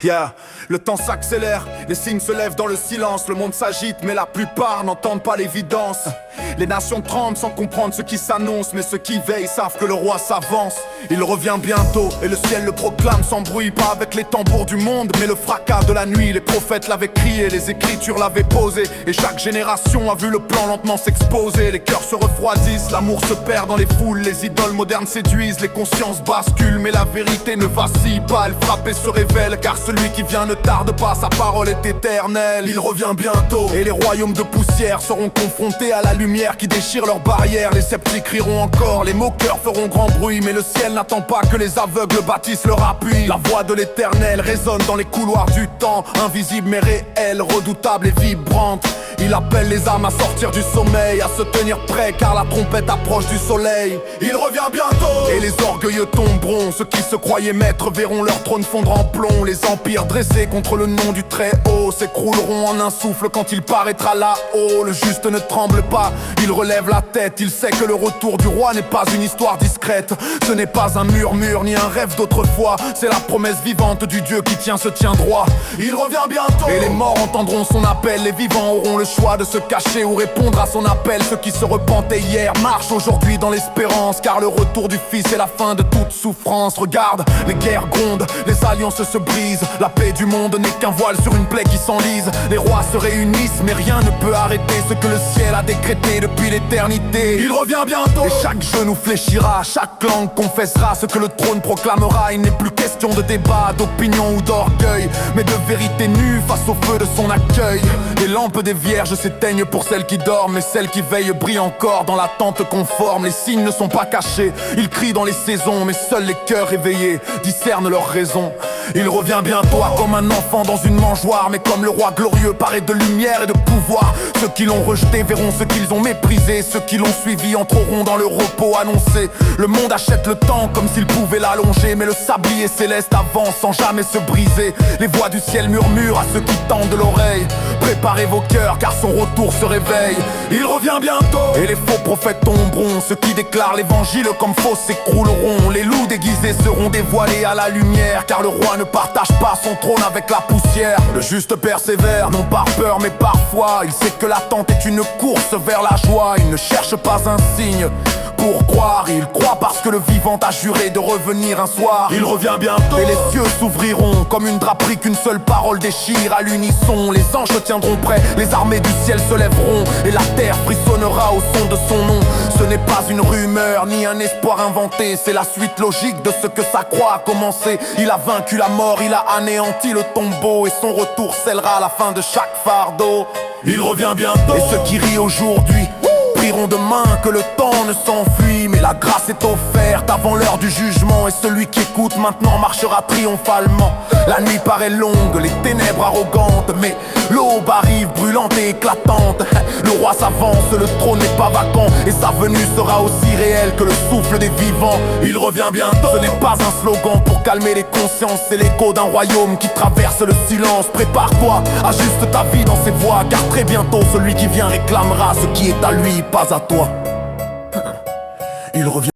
Yeah, le temps s'accélère, les signes se lèvent dans le silence. Le monde s'agite mais la plupart n'entendent pas l'évidence. Les nations tremblent sans comprendre ce qui s'annonce, mais ceux qui veillent savent que le roi s'avance. Il revient bientôt et le ciel le proclame sans bruit. Pas avec les tambours du monde mais le fracas de la nuit. Les prophètes l'avaient crié, les écritures l'avaient posé, et chaque génération a vu le plan lentement s'exposer. Les cœurs se refroidissent, l'amour se perd dans les foules. Les idoles modernes séduisent, les consciences basculent, mais la vérité ne vacille pas, elle frappe et se révèle. Car celui qui vient ne tarde pas, sa parole est éternelle. Il revient bientôt et les royaumes de poussière seront confrontés à la lumière qui déchire leurs barrières. Les sceptiques crieront encore, les moqueurs feront grand bruit, mais le ciel n'attend pas que les aveugles bâtissent leur appui. La voix de l'éternel résonne dans les couloirs du temps, invisible mais réelle, redoutable et vibrante. Il appelle les âmes à sortir du sommeil, à se tenir prêts car la trompette approche du soleil. Il revient bientôt et les orgueilleux tomberont. Ceux qui se croyaient maîtres verront leur trône fondre en plomb. Les empires dressés contre le nom du Très-Haut s'écrouleront en un souffle quand il paraîtra là-haut. Le juste ne tremble pas, il relève la tête. Il sait que le retour du roi n'est pas une histoire discrète. Ce n'est pas un murmure ni un rêve d'autrefois, c'est la promesse vivante du Dieu qui se tient droit. Il revient bientôt et les morts entendront son appel. Les vivants auront le choix de se cacher ou répondre à son appel. Ceux qui se repentaient hier marchent aujourd'hui dans l'espérance, car le retour du Fils est la fin de toute souffrance. Regarde, les guerres grondent, les alliances se brisent. La paix du monde n'est qu'un voile sur une plaie qui s'enlise. Les rois se réunissent mais rien ne peut arrêter ce que le ciel a décrété depuis l'éternité. Il revient bientôt et chaque genou fléchira, chaque langue confessera ce que le trône proclamera. Il n'est plus question de débat, d'opinion ou d'orgueil, mais de vérité nue face au feu de son accueil. Les lampes des vierges s'éteignent pour celles qui dorment, et celles qui veillent brillent encore dans l'attente conforme. Les signes ne sont pas cachés, ils crient dans les saisons, mais seuls les cœurs réveillés discernent leurs raisons. Il revient bientôt comme un enfant dans une mangeoire, mais comme le roi glorieux paré de lumière et de pouvoir. Ceux qui l'ont rejeté verront ce qu'ils ont méprisé, ceux qui l'ont suivi entreront dans le repos annoncé. Le monde achète le temps comme s'il pouvait l'allonger, mais le sablier céleste avance sans jamais se briser. Les voix du ciel murmurent à ceux qui tendent l'oreille: préparez vos cœurs car son retour se réveille. Il revient bientôt et les faux prophètes tomberont. Ceux qui déclarent l'évangile comme faux s'écrouleront. Les loups déguisés seront dévoilés à la lumière, car le roi ne partage pas son trône avec la poussière. Le juste persévère, non par peur mais par foi. Il sait que l'attente est une course vers la joie. Il ne cherche pas un signe pour croire, il croit parce que le vivant a juré de revenir un soir. Il revient bientôt et les cieux s'ouvriront comme une draperie qu'une seule parole déchire. À l'unisson, les anges se tiendront prêts, les armées du ciel se lèveront, et la terre frissonnera au son de son nom. Ce n'est pas une rumeur ni un espoir inventé, c'est la suite logique de ce que sa croix a commencé. Il a vaincu la mort, il a anéanti le tombeau, et son retour scellera la fin de chaque fardeau. Il revient bientôt et ceux qui rient aujourd'hui prieront demain que le temps ne s'enfuit, mais la grâce est offerte avant l'heure du jugement, et celui qui écoute maintenant marchera triomphalement. La nuit paraît longue, les ténèbres arrogantes, mais l'aube arrive brûlante et éclatante. Le roi s'avance, le trône n'est pas vacant, et sa venue sera aussi réelle que le souffle des vivants. Il revient bientôt, ce n'est pas un slogan pour calmer les consciences, c'est l'écho d'un royaume qui traverse le silence. Prépare-toi, ajuste ta vie dans ses voies, car très bientôt celui qui vient réclamera ce qui est à lui, pas à toi. Il revient.